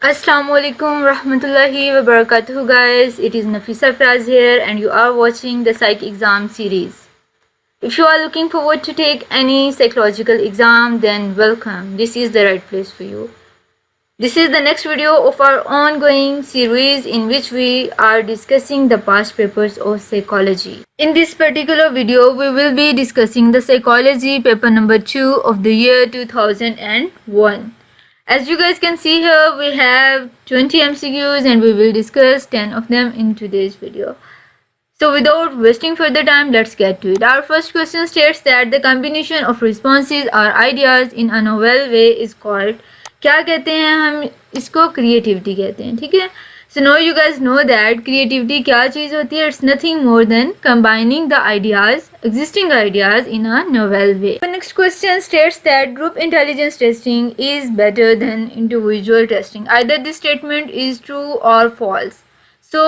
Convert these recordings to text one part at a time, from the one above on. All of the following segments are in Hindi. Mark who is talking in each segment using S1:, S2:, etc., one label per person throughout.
S1: Assalamualaikum rahmatullahi wa barakatuh guys. It is Nafeesa Fiaz here and you are watching the psych exam series. If you are looking forward to take any psychological exam, then welcome. This is the right place for you. This is the next video of our ongoing series in which we are discussing the past papers of psychology. In this particular video, we will be discussing the psychology paper number 2 of the year 2001. As you guys can see here, we have 20 MCQs and we will discuss 10 of them in today's video. So without wasting further time, let's get to it. Our first question states that the combination of responses or ideas in a novel way is called, क्या कहते हैं हम इसको, creativity कहते हैं, ठीक है. So now you guys know that creativity क्या चीज़ होती है. It's nothing more than combining the ideas, existing ideas in a novel way. The next question states that group intelligence testing is better than individual testing. Either this statement is true or false. So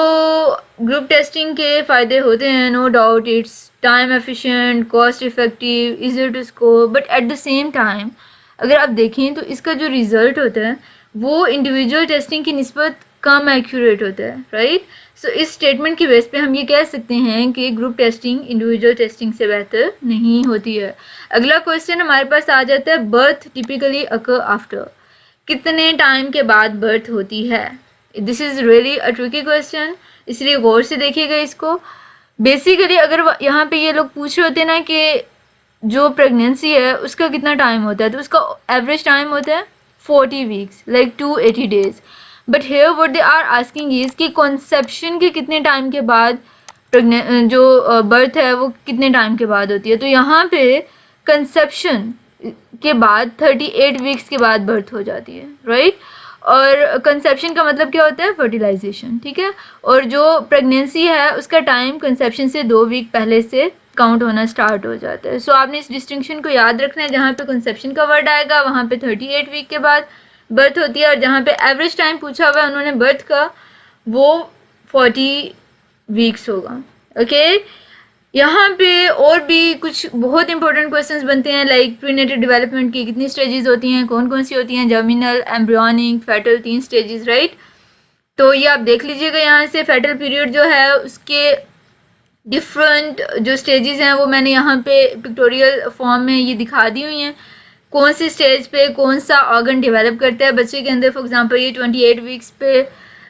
S1: group testing के फ़ायदे होते हैं, no doubt. It's time efficient, cost effective, easier to score. But at the same time अगर आप देखें तो इसका जो रिज़ल्ट होता है वो इंडिविजुअल टेस्टिंग की निस्बत कम एक्यूरेट होता है, राइट. सो इस स्टेटमेंट की बेस पे हम ये कह सकते हैं कि ग्रुप टेस्टिंग इंडिविजुअल टेस्टिंग से बेहतर नहीं होती है. अगला क्वेश्चन हमारे पास आ जाता है, बर्थ टिपिकली अकर आफ्टर. कितने टाइम के बाद बर्थ होती है. This is really a tricky question, इसलिए गौर से देखिएगा इसको. बेसिकली अगर यहाँ पे ये लोग पूछ रहे होते हैं ना कि जो प्रेगनेंसी है उसका कितना टाइम होता है, तो उसका एवरेज टाइम होता है 40 weeks, like 280 days. But here what they are asking is कि कॉन्सेप्शन के कितने टाइम के बाद जो बर्थ है वो कितने टाइम के बाद होती है. तो यहाँ पे कंसेप्शन के बाद 38 वीक्स के बाद बर्थ हो जाती है, राइट. और कंसेप्शन का मतलब क्या होता है, फर्टिलाइजेशन, ठीक है. और जो प्रेगनेंसी है उसका टाइम कंसेप्शन से 2 वीक पहले से काउंट होना स्टार्ट हो जाता है. सो आपने इस डिस्टिंक्शन को याद रखना है. जहाँ पे कंसेप्शन का वर्ड आएगा वहाँ पे 38 वीक के बाद बर्थ होती है, और जहाँ पे एवरेज टाइम पूछा हुआ है उन्होंने बर्थ का वो 40 वीक्स होगा, ओके. यहाँ पे और भी कुछ बहुत इंपॉर्टेंट क्वेश्चंस बनते हैं, लाइक प्रीनेटल डेवलपमेंट की कितनी स्टेजेस होती हैं, कौन कौन सी होती हैं, germinal, embryonic, foetal, 3 stages, right. तो ये आप देख लीजिएगा. यहाँ से फेटल पीरियड जो है उसके डिफरेंट जो स्टेजेस हैं वो मैंने यहाँ पे पिक्टोरियल फॉर्म में ये दिखा दी हुई हैं, कौन सी स्टेज पे कौन सा ऑर्गन डेवलप करता है बच्चे के अंदर. फॉर एग्जांपल ये 28 वीक्स पे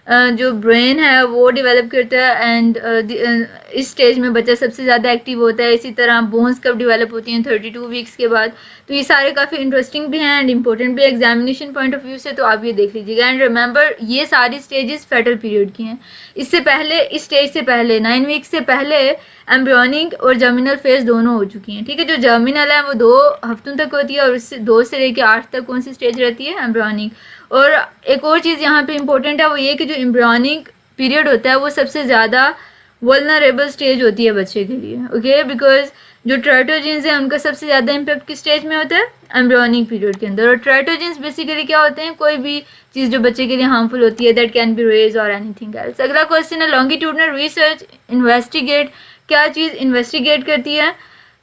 S1: जो ब्रेन है वो डेवलप करता है, एंड इस स्टेज में बच्चा सबसे ज़्यादा एक्टिव होता है. इसी तरह बोन्स कब डेवलप होती हैं, 32 वीक्स के बाद. तो ये सारे काफ़ी इंटरेस्टिंग भी हैं एंड इंपॉर्टेंट भी एग्जामिनेशन पॉइंट ऑफ व्यू से, तो आप ये देख लीजिएगा. एंड रिमेंबर ये सारी स्टेजेस फेटल पीरियड की हैं. इससे पहले, इस स्टेज से पहले 9 वीक्स से पहले एम्ब्रियोनिक और जर्मिनल फेज दोनों हो चुकी हैं, ठीक है. जो जर्मिनल है वो 2 हफ्तों तक होती है और उससे 2 से लेकर 8 तक कौन सी स्टेज रहती है, एम्ब्रियोनिक. और एक और चीज़ यहाँ पे इम्पोर्टेंट है वो ये कि जो एम्ब्रियोनिक पीरियड होता है वो सबसे ज़्यादा वल्नरेबल स्टेज होती है बच्चे के लिए, ओके. बिकॉज जो ट्राइटोजेंस हैं उनका सबसे ज़्यादा इम्पैक्ट किस स्टेज में होता है, एम्ब्रियोनिक पीरियड के अंदर. और ट्राइटोजेंस बेसिकली क्या होते हैं, कोई भी चीज़ जो बच्चे के लिए हार्मफुल होती है, दैट कैन बी रेज और एनीथिंग एल्स. अगला क्वेश्चन है, लॉन्गिट्यूडनल रिसर्च इन्वेस्टिगेट. क्या चीज़ इन्वेस्टिगेट करती है,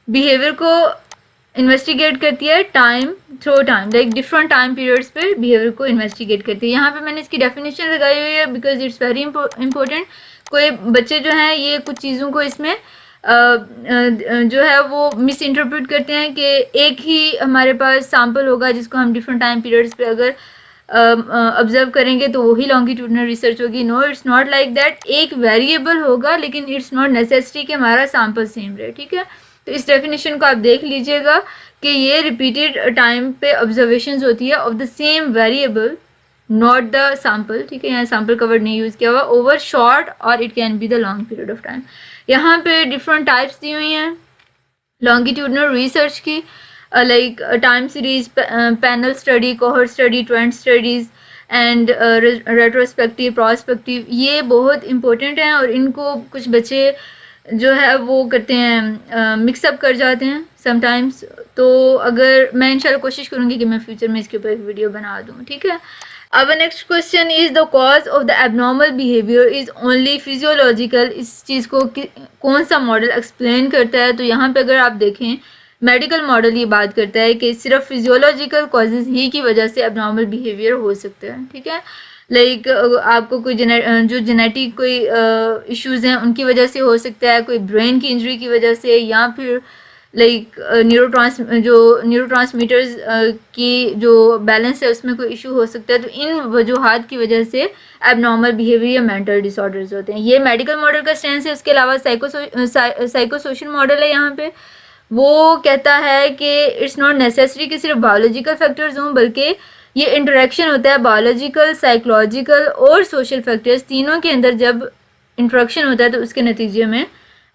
S1: बिहेवियर को इन्वेस्टिगेट करती है time through time, like different time periods पे बिहेवियर को इन्वेस्टिगेट करती है. यहाँ पे मैंने इसकी डेफिनेशन लगाई हुई है बिकॉज इट्स वेरी इंपॉर्टेंट. कोई बच्चे जो हैं ये कुछ चीज़ों को इसमें जो है वो मिस इंटरप्रेट करते हैं कि एक ही हमारे पास सैम्पल होगा जिसको हम डिफरेंट टाइम पीरियड्स पे अगर ऑब्जर्व करेंगे तो वही लॉन्गिट्यूडनल रिसर्च होगी. No, it's not like that. एक वेरिएबल होगा लेकिन इट्स नॉट नेसेसरी कि हमारा सैम्पल सेम रहे, ठीक है. तो इस डेफिनेशन को आप देख लीजिएगा कि ये रिपीटेड टाइम पे ऑब्जर्वेशंस होती है of the same variable, not the sample, ठीक है. यहाँ सैम्पल कवर्ड नहीं यूज़ किया हुआ. ओवर शॉर्ट और it can be the long period of time. यहाँ पे डिफरेंट टाइप्स दी हुई हैं लॉन्गिट्यूडनल रिसर्च की, like time series, panel study, cohort study, trend studies and retrospective, prospective. ये बहुत इंपॉर्टेंट हैं और इनको कुछ बच्चे जो है वो करते हैं, मिक्सअप कर जाते हैं समटाइम्स. तो अगर मैं इंशाल्लाह कोशिश करूँगी कि मैं फ्यूचर में इसके ऊपर एक वीडियो बना दूँ, ठीक है. अब next question is the cause of the abnormal behaviour is only physiological. इस चीज़ को कौन सा मॉडल एक्सप्लेन करता है. तो यहाँ पे अगर आप देखें मेडिकल मॉडल ये बात करता है कि सिर्फ फिजियोलॉजिकल कॉजेज़ ही की वजह से एबनॉर्मल बिहेवियर हो सकता है, ठीक है. लाइक आपको कोई जो जेनेटिक कोई इश्यूज़ हैं उनकी वजह से हो सकता है, कोई ब्रेन की इंजरी की वजह से, या फिर लाइक न्यूरोट्रांसमीटर्स की जो बैलेंस है उसमें कोई इशू हो सकता है। तो इन वजूहात की वजह से एबनॉर्मल बिहेवियर या मेंटल डिसऑर्डर्स होते हैं। ये मेडिकल मॉडल का स्टैंस है। उसके अलावा साइको सोशल मॉडल है यहाँ पे, वो कहता है कि इट्स नॉट नेसेसरी कि सिर्फ बायोलॉजिकल फैक्टर्स हों, बल्कि ये इंटरेक्शन होता है बायोलॉजिकल, साइकोलॉजिकल और सोशल फैक्टर्स तीनों के अंदर जब इंटरेक्शन होता है तो उसके नतीजे में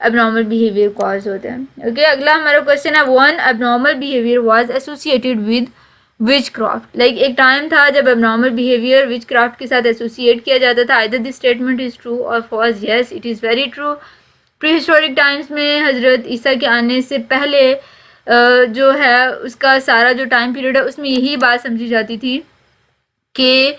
S1: एबनॉर्मल बिहेवियर कॉज होते हैं। ओके, अगला हमारा क्वेश्चन है, one abnormal behaviour was associated with which craft. Like एक टाइम था जब एबनॉर्मल बिहेवियर विच क्राफ्ट के साथ एसोसिएट किया जाता था। Either this statement is true और false. Yes, it is very true. Prehistoric times में हज़रत ईसा के आने से पहले जो है उसका सारा जो टाइम पीरियड है उसमें यही बात समझी जाती थी कि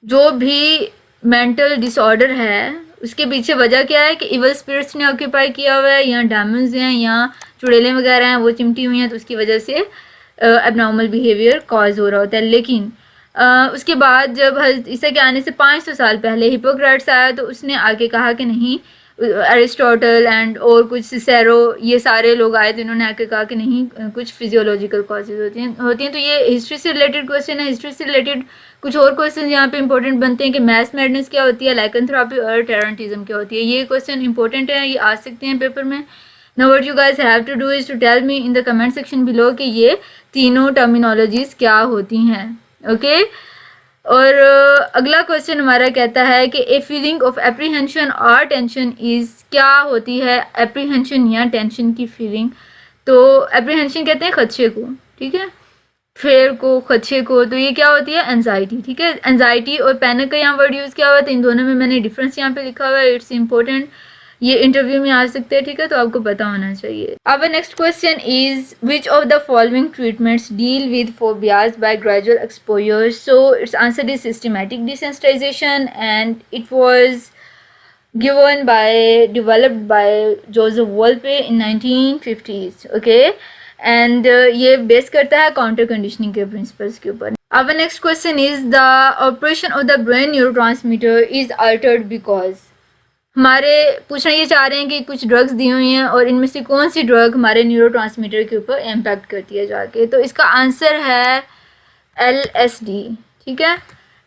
S1: जो भी मेंटल डिसऑर्डर है उसके पीछे वजह क्या है कि इवल स्पिरिट्स ने ऑक्यूपाई किया हुआ है, या डैमन्स हैं, या चुड़ैलें वगैरह हैं वो चिमटी हुई हैं, तो उसकी वजह से एबनॉर्मल बिहेवियर कॉज हो रहा होता है। लेकिन उसके बाद जब हज़रत ईसा के आने से 500 साल पहले हिपोक्रेट्स आया तो उसने आके कहा कि नहीं, एरिस्टोटल एंड और कुछ सिसेरो ये सारे लोग आए तो इन्होंने आके कहा कि नहीं, कुछ फिजियोलॉजिकल कॉजेज होती हैं। तो ये हिस्ट्री से रिलेटेड क्वेश्चन है। हिस्ट्री से रिलेटेड कुछ और क्वेश्चन यहाँ पे इंपॉर्टेंट बनते हैं कि मैस मैडनेस क्या होती है, लाइकेंथ्रोपी और टेरेंटिज्म क्या होती है। ये क्वेश्चन इंपॉर्टेंट है, ये आ सकते हैं पेपर में। Now what you guys have to do is to tell me in the comment section below कि ये तीनों टर्मिनोलॉजीज क्या होती हैं। ओके, और अगला क्वेश्चन हमारा कहता है कि ए फीलिंग ऑफ एप्रीहेंशन और टेंशन इज़, क्या होती है एप्रीहेंशन या टेंशन की फीलिंग। तो एप्रीहेंशन कहते हैं खदशे को, ठीक है, फेयर को, खदशे को। तो ये क्या होती है, एंजाइटी, ठीक है। एंजाइटी और पैनिक का यहाँ वर्ड यूज़ किया हुआ है, तो इन दोनों में मैंने डिफरेंस यहाँ पे लिखा हुआ है। इट्स इंपॉर्टेंट, ये इंटरव्यू में आ सकते हैं, ठीक है, तो आपको पता होना चाहिए। अब next question is which of the following treatments deal with phobias by gradual exposure. So its answer is systematic desensitisation and it was given by developed by Joseph Wolpe in 1950s. Okay, and ये बेस करता है काउंटर कंडीशनिंग के प्रिंसिपल्स के ऊपर। अब next question is the operation of the brain neurotransmitter is altered because. हमारे पूछना ये चाह रहे हैं कि कुछ ड्रग्स दी हुई हैं और इनमें से कौन सी ड्रग हमारे न्यूरोट्रांसमीटर के ऊपर इम्पैक्ट करती है जाके। तो इसका आंसर है LSD, ठीक है।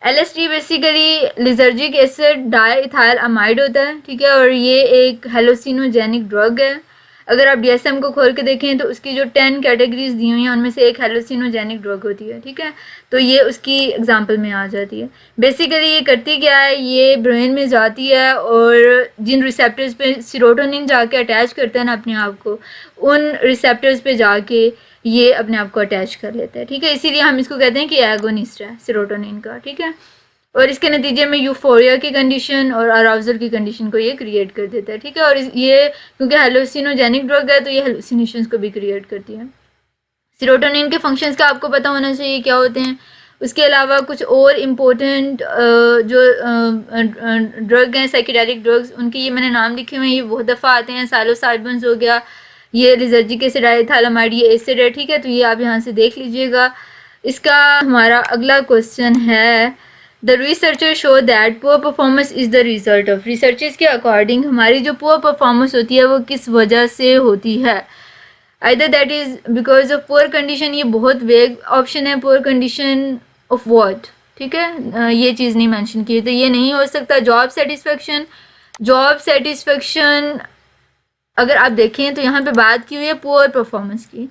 S1: LSD basically lysergic acid diethyl amide होता है, ठीक है, और ये एक हेलोसिनोजेनिक ड्रग है। अगर आप DSM को खोल के देखें तो उसकी जो 10 कैटेगरीज दी हुई हैं उनमें से एक हेलोसिनोजेनिक ड्रग होती है, ठीक है। तो ये उसकी एग्जांपल में आ जाती है। बेसिकली ये करती क्या है, ये ब्रेन में जाती है और जिन रिसेप्टर्स पे सीरोटोनिन जाके अटैच करता है ना अपने आप को, उन रिसेप्टर्स पे जाके ये अपने आप को अटैच कर लेता है, ठीक है। इसीलिए हम इसको कहते हैं कि एगोनिस्ट है सीरोटोनिन का, ठीक है। और इसके नतीजे में यूफोरिया की कंडीशन और अराउजल की कंडीशन को ये क्रिएट कर देता है, ठीक है। और ये क्योंकि हेलोसिनोजेनिक ड्रग है तो ये हेलुसिनेशंस को भी क्रिएट करती है। सीरोटोनिन के फंक्शंस का आपको पता होना चाहिए क्या होते हैं। उसके अलावा कुछ और इम्पोर्टेंट जो ड्रग हैं साइकेडेलिक ड्रग्स, उनके ये मैंने नाम लिखे हुए हैं, ये बहुत दफ़ा आते हैं। साइलोसार्बन्स हो गया, ये लिजर्जिक एसिड डाईइथाइलामाइड, ये एसिड है, ठीक है। तो ये आप यहाँ से देख लीजिएगा। इसका हमारा अगला क्वेश्चन है the researcher show that poor performance is the result of. Researchers के अकॉर्डिंग हमारी जो पुअर परफॉर्मेंस होती है वो किस वजह से होती है। Either that is because of poor condition, ये बहुत वेग ऑप्शन है, पुअर कंडीशन ऑफ व्हाट, ठीक है, ये चीज़ नहीं मेंशन की, तो ये नहीं हो सकता। जॉब सेटिस्फेक्शन, जॉब सेटिस्फेक्शन अगर आप देखें तो यहाँ पे बात की हुई है पुअर परफॉर्मेंस की,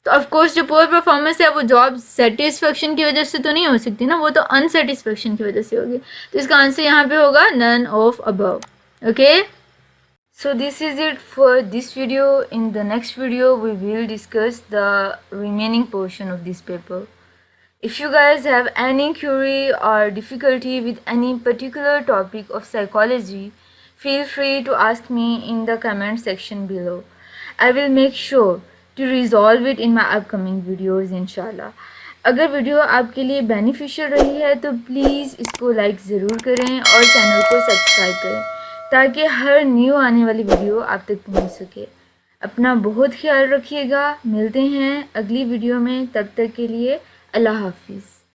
S1: तो ऑफ कोर्स जो पुअर परफॉर्मेंस है वो जॉब सेटिस्फेक्शन की वजह से तो नहीं हो सकती ना, वो तो अनसेटिस्फेक्शन की वजह से होगी। तो इसका आंसर यहाँ पे होगा none of above. Okay, so this is it for this video. In the next video we will discuss the remaining portion of this paper. If you guys have any query or difficulty with any particular topic of psychology, feel free to ask me in the comment section below. I will make sure to resolve it in my upcoming videos inshallah. अगर वीडियो आपके लिए बेनिफिशियल रही है तो प्लीज़ इसको लाइक ज़रूर करें और चैनल को सब्सक्राइब करें ताकि हर न्यू आने वाली वीडियो आप तक पहुंच सके। अपना बहुत ख्याल रखिएगा, मिलते हैं अगली वीडियो में, तब तक के लिए अल्लाह हाफिज़।